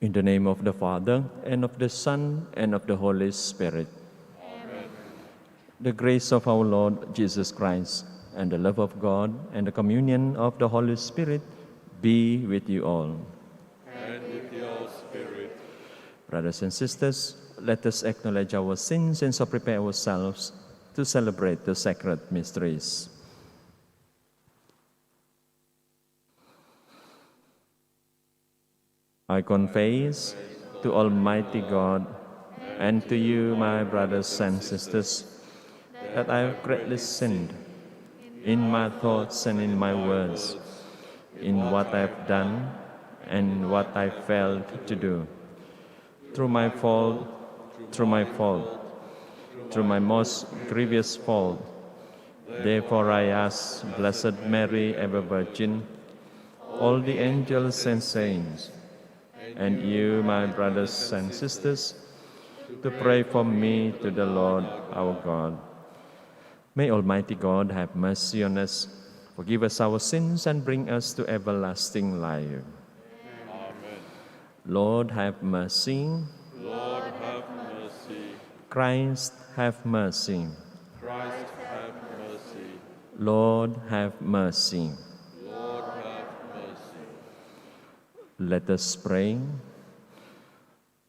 In the name of the Father, and of the Son, and of the Holy Spirit. Amen. The grace of our Lord Jesus Christ, and the love of God, and the communion of the Holy Spirit be with you all. And with your spirit. Brothers and sisters, let us acknowledge our sins and so prepare ourselves to celebrate the sacred mysteries. I confess to Almighty God and to you, my brothers and sisters, that I have greatly sinned in my thoughts and in my words, in what I have done and what I failed to do. Through my fault, through my most grievous fault. Therefore I ask Blessed Mary, ever Virgin, all the angels and saints, and you, my brothers and sisters, to pray for me to the Lord our God. May Almighty God have mercy on us, forgive us our sins, and bring us to everlasting life. Amen. Lord, have mercy. Lord, have mercy. Christ, have mercy. Christ, have mercy. Lord, have mercy. Lord, have mercy. Let us pray.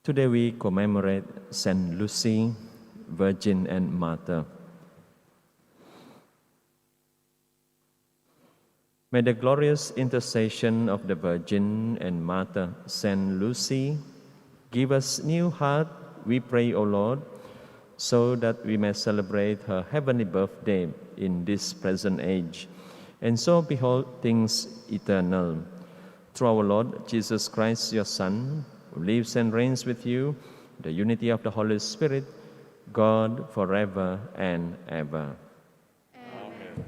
Today we commemorate Saint Lucy, Virgin and Martyr. May the glorious intercession of the Virgin and Martyr, Saint Lucy, give us new heart, we pray, O Lord, so that we may celebrate her heavenly birthday in this present age, and so behold things eternal. Through our Lord Jesus Christ, your Son, who lives and reigns with you, the unity of the Holy Spirit, God forever and ever. Amen.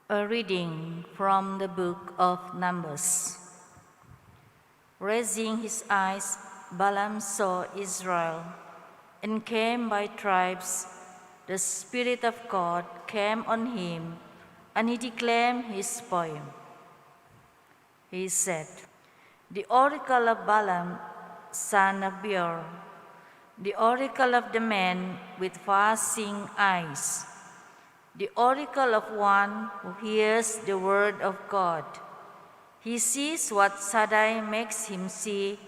A reading from the book of Numbers. Raising his eyes, Balaam saw Israel, and came by tribes. The Spirit of God came on him, and he declaimed his poem. He said, "The oracle of Balaam, son of Beor, the oracle of the man with far-seeing eyes, the oracle of one who hears the word of God. He sees what Shaddai makes him see,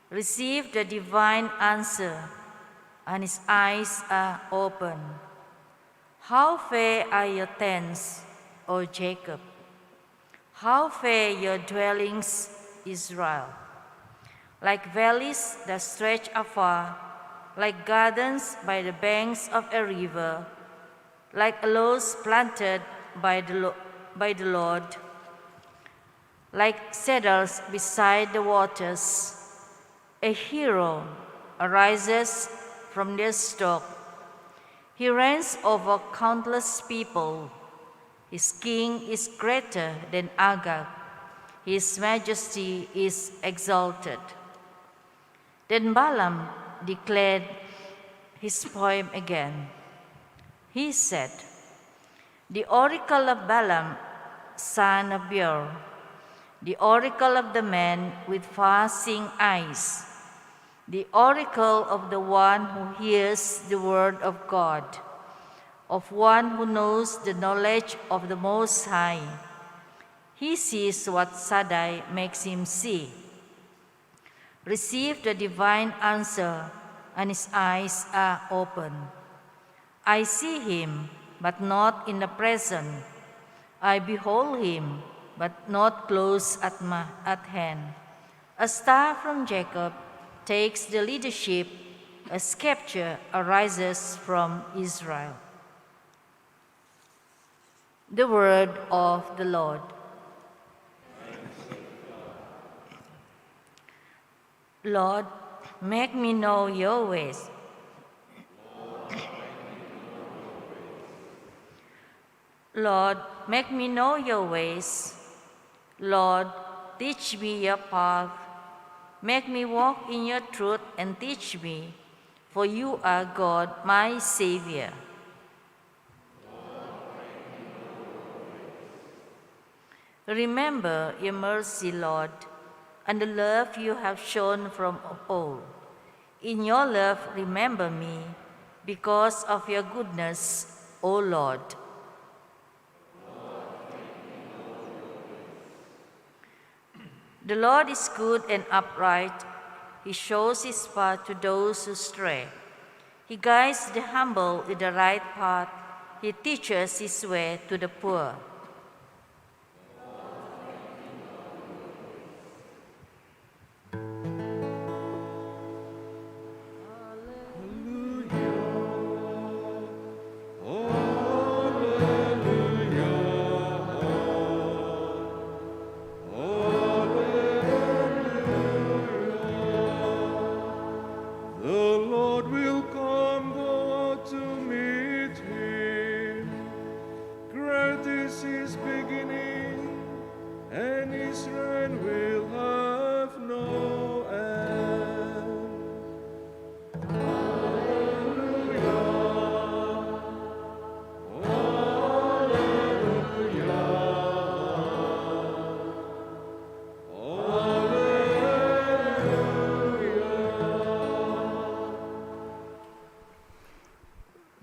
receive the divine answer, and his eyes are open. How fair are your tents, O Jacob! How fair your dwellings, Israel! Like valleys that stretch afar, like gardens by the banks of a river, like aloes planted by the Lord, like cedars beside the waters. A hero arises from their stock. He reigns over countless people. His king is greater than Agag. His majesty is exalted." Then Balaam declared his poem again. He said, "The oracle of Balaam, son of Beor, the oracle of the man with far-seeing eyes, the oracle of the one who hears the word of God, of one who knows the knowledge of the Most High. He sees what Shaddai makes him see. Receive the divine answer, and his eyes are open. I see him, but not in the present. I behold him, but not close at hand. A star from Jacob takes the leadership. A scepter arises from Israel." The word of the Lord. Lord, make me know your ways. Lord, make me know your ways. Lord, teach me your path. Make me walk in your truth and teach me, for you are God, my Savior. Remember your mercy, Lord, and the love you have shown from of old. In your love, remember me, because of your goodness, O Lord. The Lord is good and upright. He shows his path to those who stray. He guides the humble with the right path. He teaches his way to the poor. The Lord will come forth to meet him. Great is his beginning, and his reign will have no end.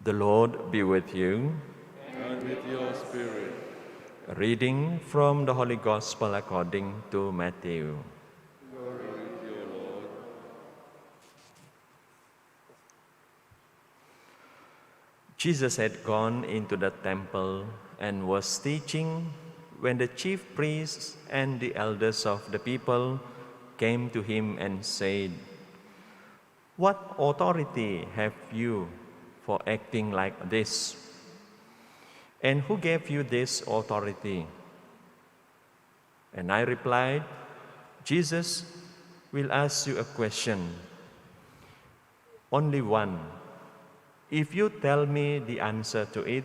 The Lord be with you. And with your spirit. A reading from the Holy Gospel according to Matthew. Glory to you, Lord. Jesus had gone into the temple and was teaching when the chief priests and the elders of the people came to him and said, "What authority have you for acting like this? And who gave you this authority?" And I replied, "Jesus will ask you a question, only one. If you tell me the answer to it,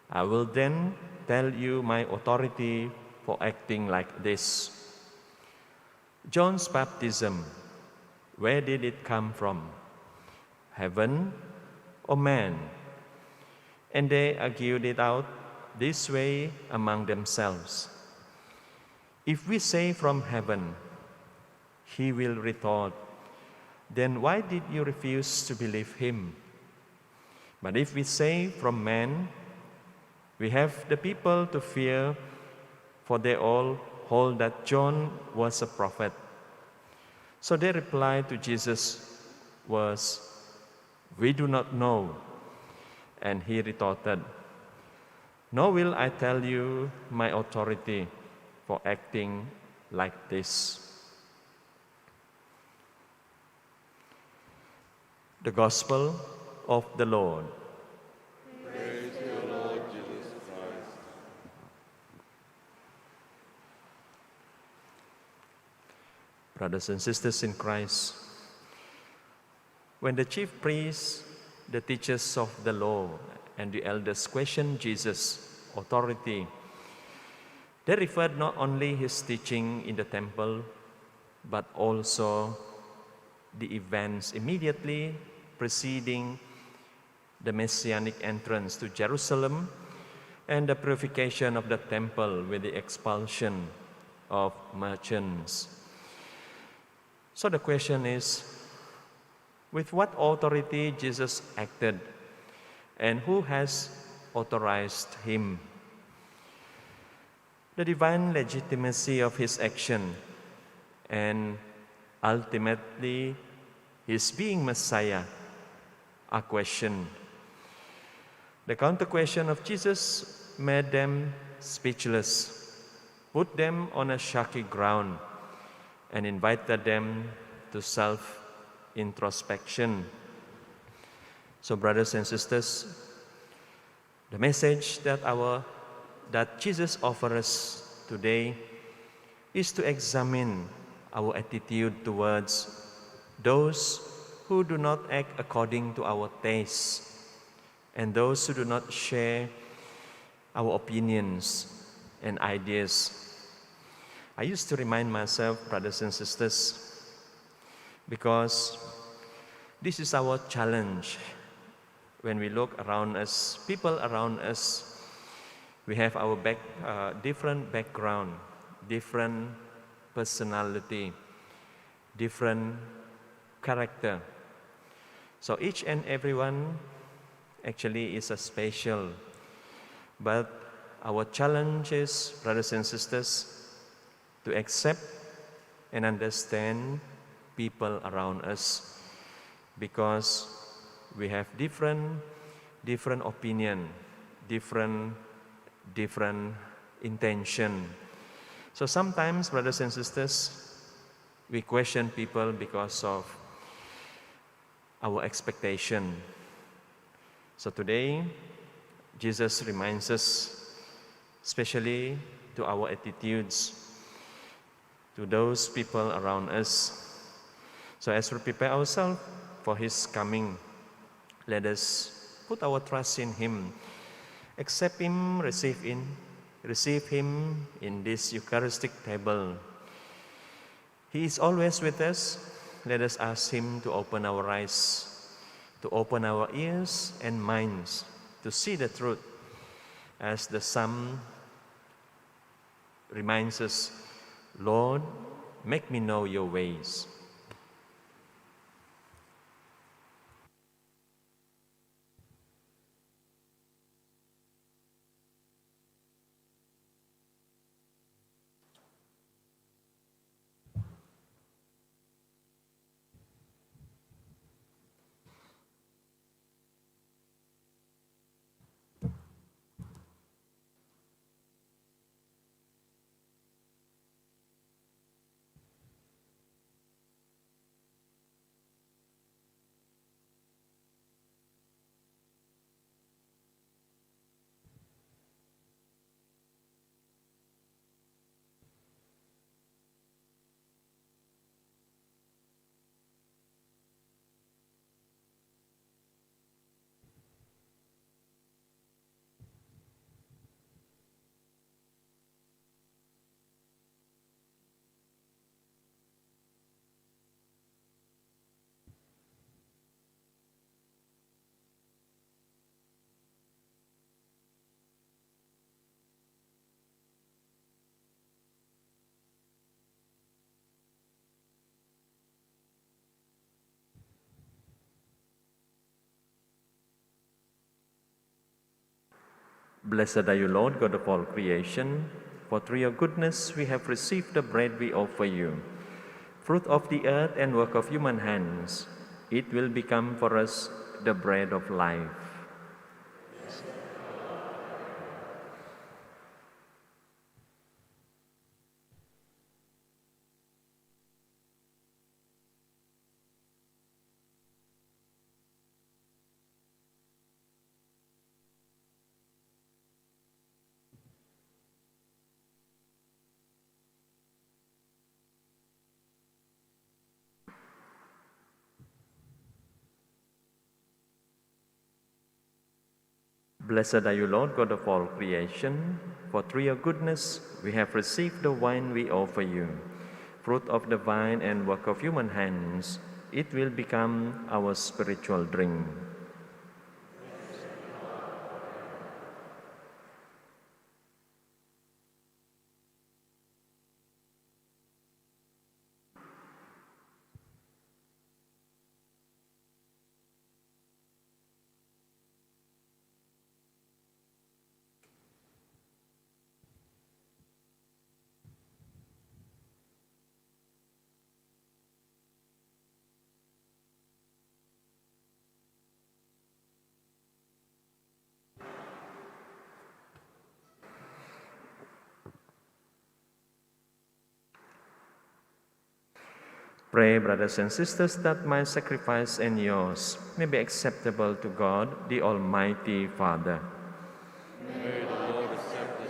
I will then tell you my authority for acting like this. John's baptism, where did it come from? Heaven or man?" And they argued it out this way among themselves. "If we say from heaven," he will retort, "then why did you refuse to believe him? But if we say from man, we have the people to fear, for they all hold that John was a prophet." So their reply to Jesus was, "We do not know." And he retorted, "Nor will I tell you my authority for acting like this." The Gospel of the Lord. Praise to you, Lord Jesus Christ. Brothers and sisters in Christ, when the chief priests, the teachers of the law, and the elders questioned Jesus' authority, they referred not only his teaching in the temple, but also the events immediately preceding the messianic entrance to Jerusalem and the purification of the temple with the expulsion of merchants. So the question is, with what authority Jesus acted, and who has authorized him? The divine legitimacy of his action and ultimately his being Messiah are questioned. The counter-question of Jesus made them speechless, put them on a shaky ground, and invited them to self-introspection. So brothers and sisters, the message that our that Jesus offers us today is to examine our attitude towards those who do not act according to our tastes and those who do not share our opinions and ideas. I used to remind myself, brothers and sisters, because this is our challenge. When we look around us, people around us, we have our different background, different personality, different character. So each and everyone actually is a special. But our challenge is, brothers and sisters, to accept and understand people around us, because we have different opinion, different intention. So sometimes, brothers and sisters, we question people because of our expectation. So today, Jesus reminds us, especially to our attitudes, to those people around us. So as we prepare ourselves for His coming, let us put our trust in Him, accept Him, receive Him in this Eucharistic table. He is always with us. Let us ask Him to open our eyes, to open our ears and minds, to see the truth, as the psalm reminds us, Lord, make me know your ways. Blessed are you, Lord, God of all creation, for through your goodness we have received the bread we offer you, fruit of the earth and work of human hands. It will become for us the bread of life. Blessed are you, Lord, God of all creation, for through your goodness we have received the wine we offer you, fruit of the vine and work of human hands. It will become our spiritual drink. Pray, brothers and sisters, that my sacrifice and yours may be acceptable to God, the Almighty Father. May the Lord accept the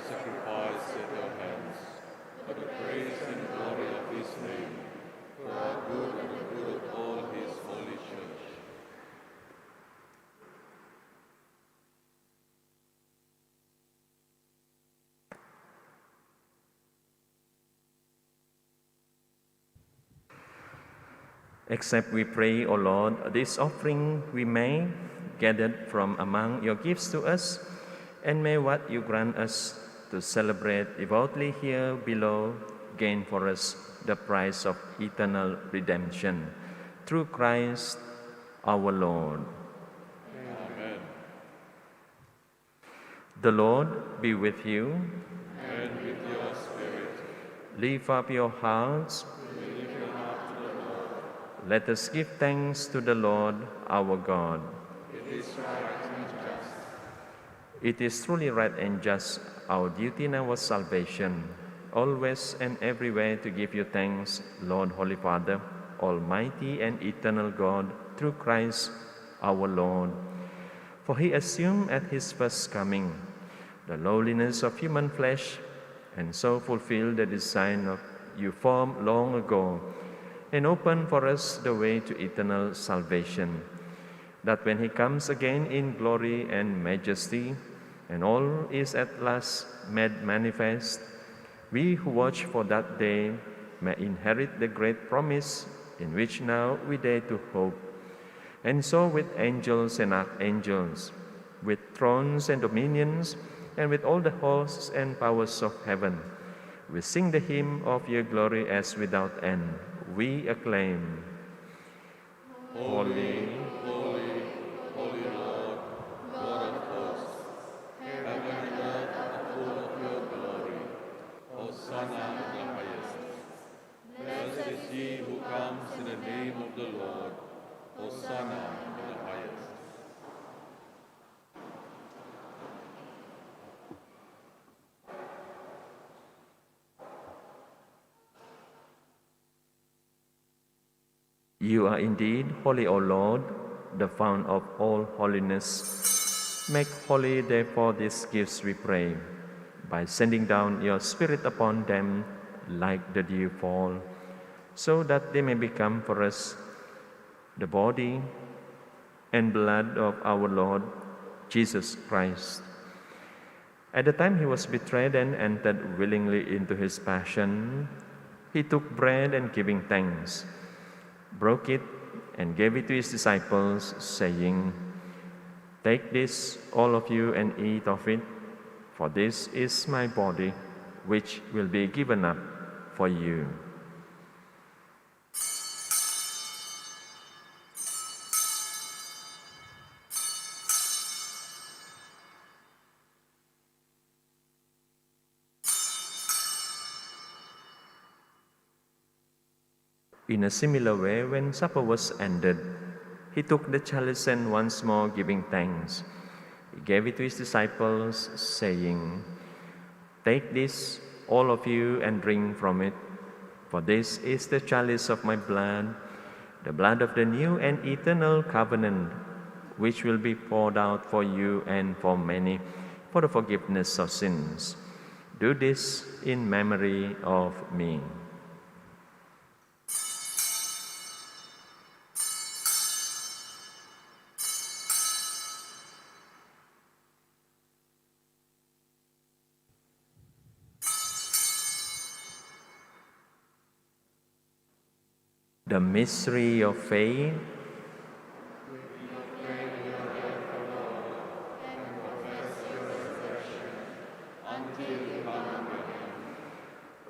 Accept, we pray, O Lord, this offering we may, gathered from among your gifts to us, and may what you grant us to celebrate devoutly here below gain for us the prize of eternal redemption. Through Christ our Lord. Amen. The Lord be with you. And with your spirit, Lift up your hearts. Let us give thanks to the Lord our God. it is right and just. It is truly right and just, our duty and our salvation, always and everywhere to give you thanks, Lord, Holy Father, Almighty and eternal God, through Christ our Lord. For he assumed at his first coming the lowliness of human flesh, and so fulfilled the design of you formed long ago, and opened for us the way to eternal salvation, that when he comes again in glory and majesty, and all is at last made manifest, we who watch for that day may inherit the great promise in which now we dare to hope. And so with angels and archangels, with thrones and dominions, and with all the hosts and powers of heaven, we sing the hymn of your glory as without end. We acclaim, Holy, holy, holy Lord, God of hosts, heaven and earth are full of your glory. Hosanna in the highest. Blessed is he who comes in the name of the Lord. Hosanna in the highest. You are indeed holy, O Lord, the fount of all holiness. Make holy, therefore, these gifts, we pray, by sending down your Spirit upon them like the dew fall, so that they may become for us the body and blood of our Lord Jesus Christ. At the time he was betrayed and entered willingly into his passion, he took bread and giving thanks, broke it and gave it to his disciples, saying, "Take this, all of you, and eat of it, for this is my body, which will be given up for you." In a similar way, when supper was ended, he took the chalice and once more giving thanks, he gave it to his disciples, saying, "Take this, all of you, and drink from it, for this is the chalice of my blood, the blood of the new and eternal covenant, which will be poured out for you and for many for the forgiveness of sins. Do this in memory of me." The mystery of faith.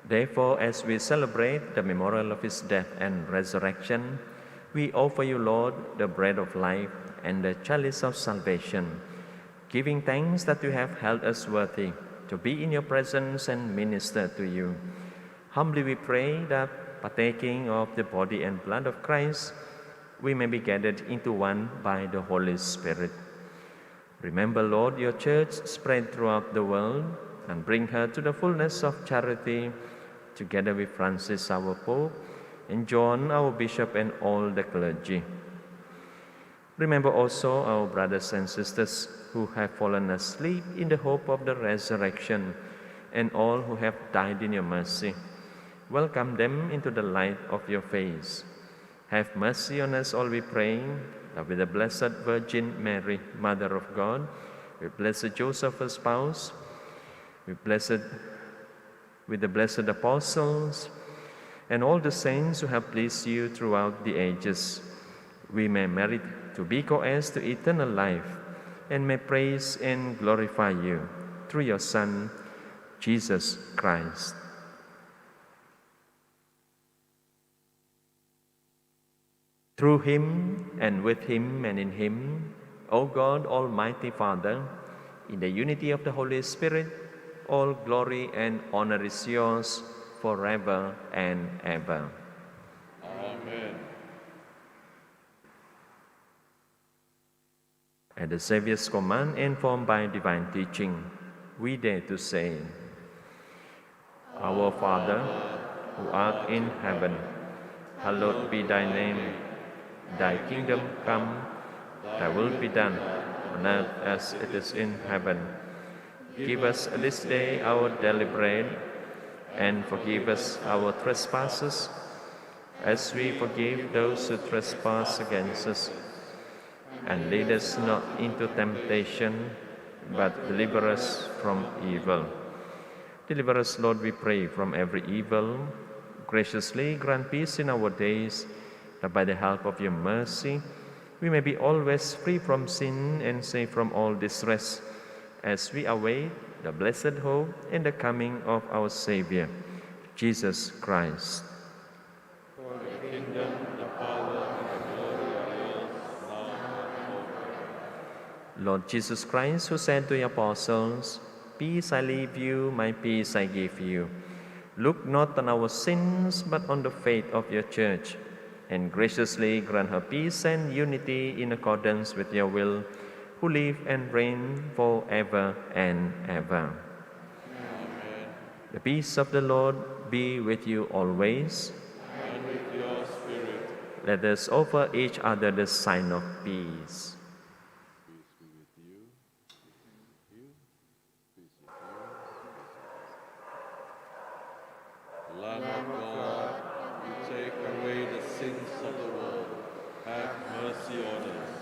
Therefore, as we celebrate the memorial of his death and resurrection, we offer you, Lord, the bread of life and the chalice of salvation, giving thanks that you have held us worthy to be in your presence and minister to you. Humbly we pray that, partaking of the body and blood of Christ, we may be gathered into one by the Holy Spirit. Remember, Lord, your church spread throughout the world, and bring her to the fullness of charity, together with Francis, our Pope, and John, our Bishop, and all the clergy. Remember also our brothers and sisters who have fallen asleep in the hope of the resurrection, and all who have died in your mercy. Welcome them into the light of your face. Have mercy on us all, we pray, that with the Blessed Virgin Mary, Mother of God, with Blessed Joseph, her spouse, with the blessed apostles, and all the saints who have pleased you throughout the ages, we may merit to be co-heirs to eternal life, and may praise and glorify you through your Son, Jesus Christ. Through him, and with him, and in him, O God, Almighty Father, in the unity of the Holy Spirit, all glory and honor is yours forever and ever. Amen. At the Saviour's command, informed by divine teaching, we dare to say, Our Father, who art in heaven, hallowed be thy name. Thy kingdom come, thy will be done, on earth as it is in heaven. Give us this day our daily bread, and forgive us our trespasses, as we forgive those who trespass against us. And lead us not into temptation, but deliver us from evil. Deliver us, Lord, we pray, from every evil. Graciously grant peace in our days, that by the help of your mercy we may be always free from sin and safe from all distress, as we await the blessed hope and the coming of our Savior, Jesus Christ. For the kingdom, the power, and the glory are yours, now and forever. Lord Jesus Christ, who said to the apostles, Peace I leave you, my peace I give you. Look not on our sins, but on the faith of your church, and graciously grant her peace and unity in accordance with your will, who live and reign forever and ever. Amen. The peace of the Lord be with you always. And with your spirit. Let us offer each other the sign of peace. Peace be with you. Peace be with you. Peace with you. Lamb of God, you take away the sins of the world. Have mercy on us.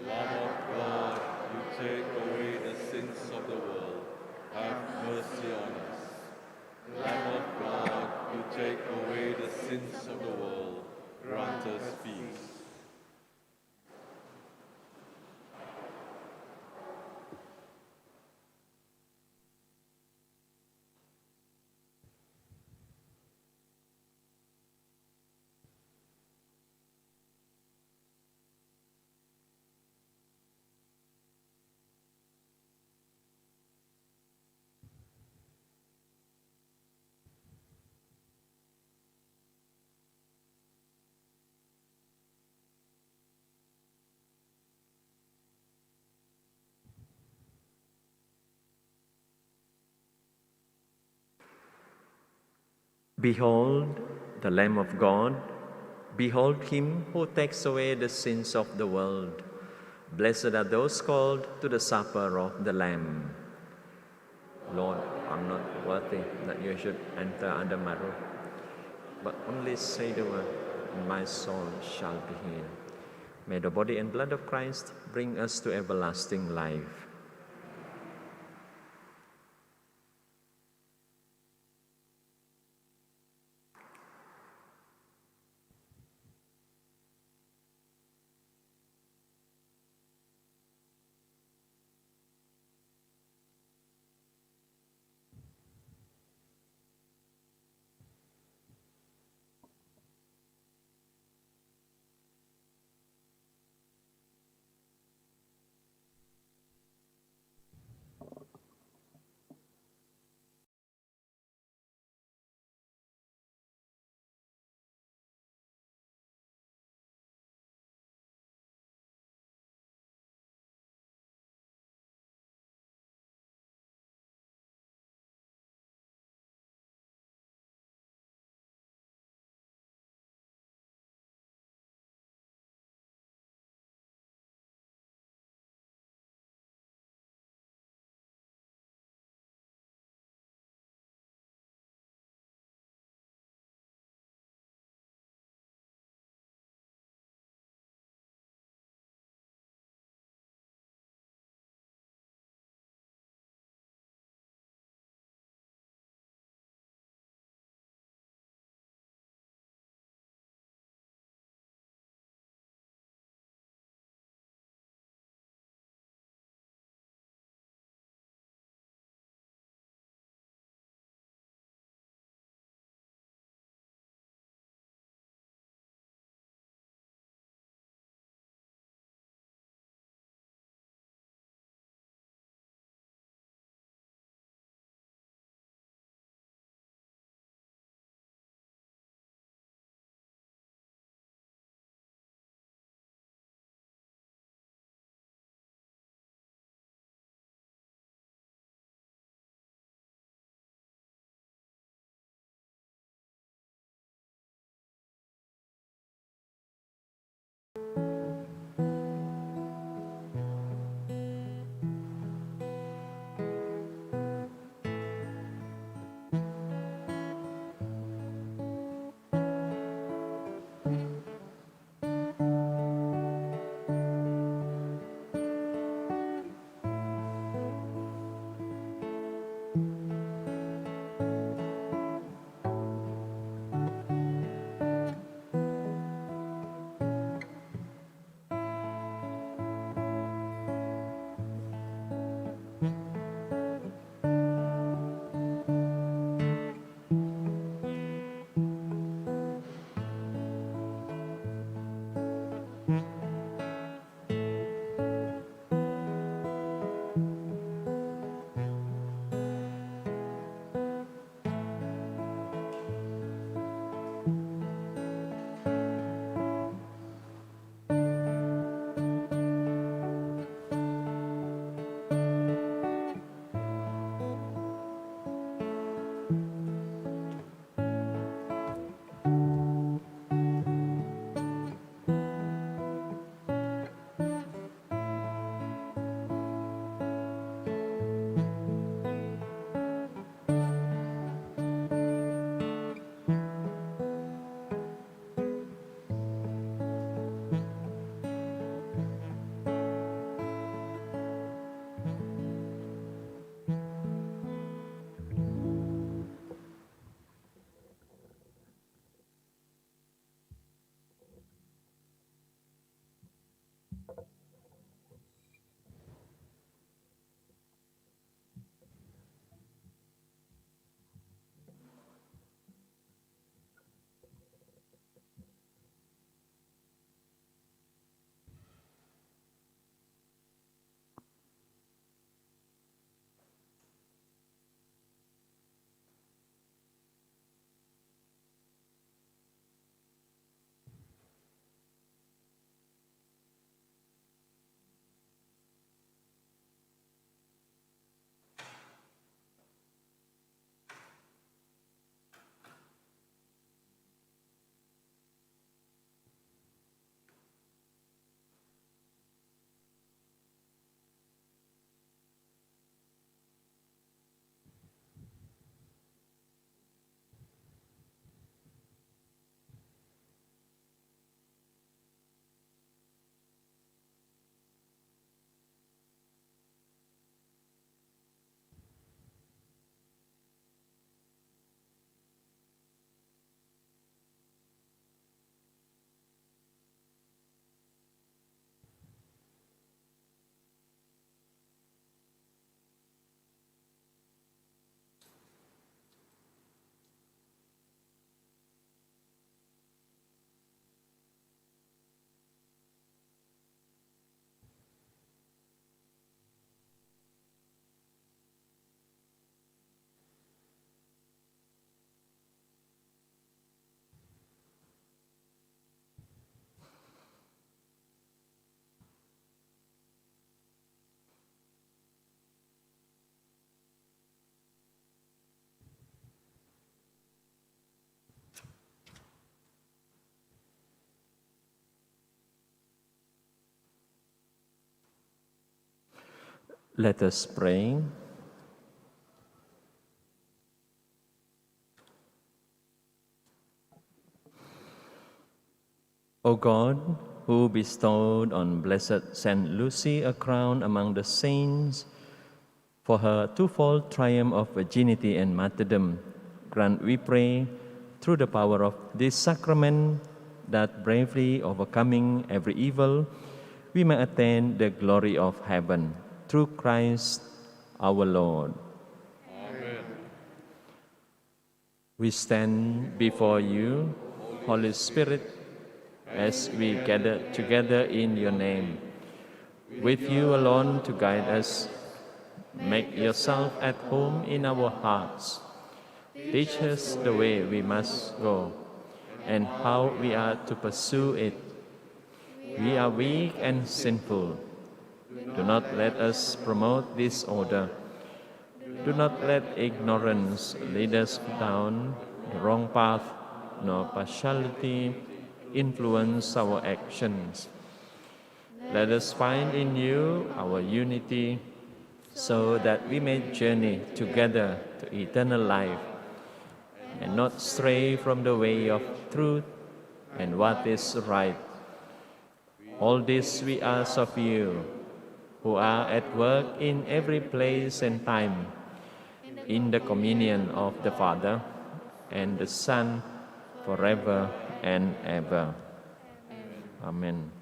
Lamb of God, you take away the sins of the world. Have mercy on us. Lamb of God, you take away the sins of the world. Grant us peace. Behold the Lamb of God. Behold him who takes away the sins of the world. Blessed are those called to the supper of the Lamb. Lord, I'm not worthy that you should enter under my roof, but only say the word, and my soul shall be healed. May the body and blood of Christ bring us to everlasting life. Let us pray. O God, who bestowed on Blessed Saint Lucy a crown among the saints for her twofold triumph of virginity and martyrdom, grant, we pray, through the power of this sacrament, that bravely overcoming every evil, we may attain the glory of heaven. Through Christ our Lord. Amen. We stand before you, Holy Spirit, as we gather together in your name. With you alone to guide us, make yourself at home in our hearts. Teach us the way we must go and how we are to pursue it. We are weak and sinful. Do not let us promote disorder. Do not let ignorance lead us down the wrong path, nor partiality influence our actions. Let us find in you our unity, so that we may journey together to eternal life and not stray from the way of truth and what is right. All this we ask of you, who are at work in every place and time, in the communion of the Father and the Son, forever and ever. Amen.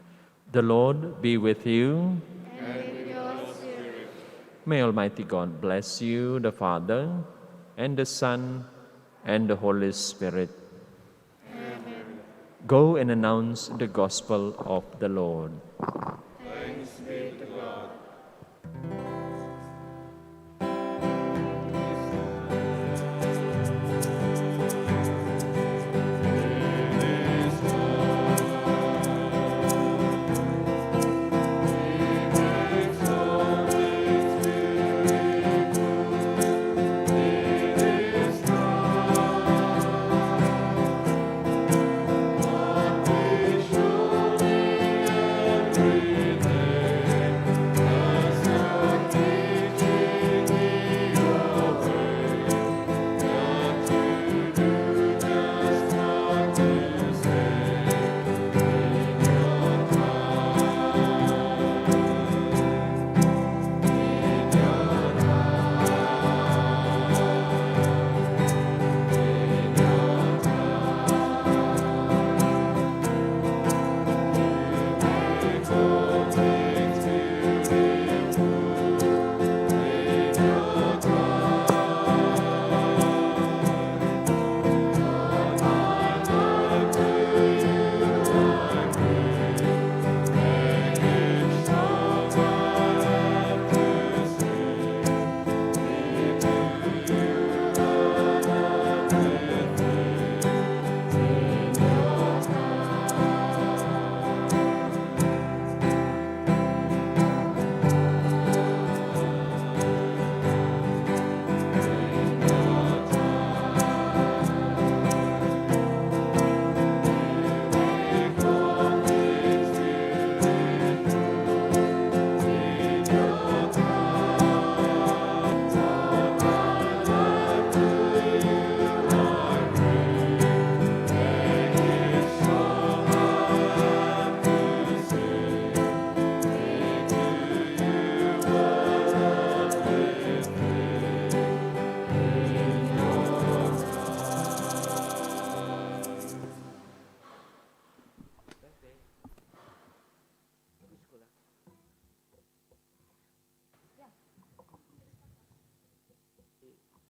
The Lord be with you. And with your spirit. May Almighty God bless you, the Father, and the Son, and the Holy Spirit. Amen. Go and announce the gospel of the Lord. Thanks be to